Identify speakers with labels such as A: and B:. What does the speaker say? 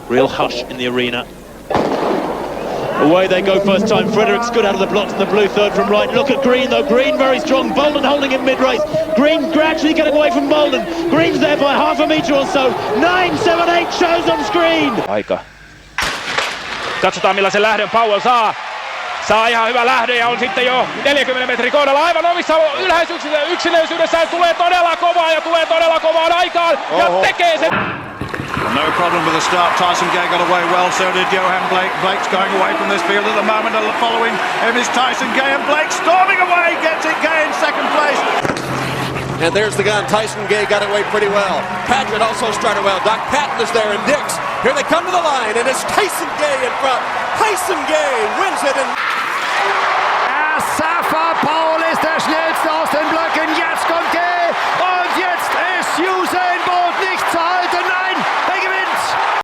A: Real hush in the arena. Away they go first time. Fredericks good out of the blocks in the blue third from right. Look at Green though. Green very strong. Bolden holding him mid-race. Green gradually getting away from Bolden. Green's there by half a metre or so. 9.78 shows on screen.
B: Aika. Katsotaan millaisen lähdön Powell saa. Saa ihan hyvä lähdö ja on sitten jo 40 metrin kohdalla aivan omissa yksilöisyydessään. Tulee todella kovaa ja tulee todella kovaan aikaan ja tekee sen.
C: No problem with the start. Tyson Gay got away well, so did Johan Blake. Blake's going away from this field at the moment. Following him is Tyson Gay, and Blake storming away, gets it. Gay in second place.
D: And there's the gun. Tyson Gay got away pretty well. Patrick also started well. Doc Patton is there, and Dix. Here they come to the line, and it's Tyson Gay in front. Tyson Gay wins it.
E: Safa Paul ist der schnellste aus den Blöcken. Jetzt kommt Gay und jetzt ist Usain Bolt.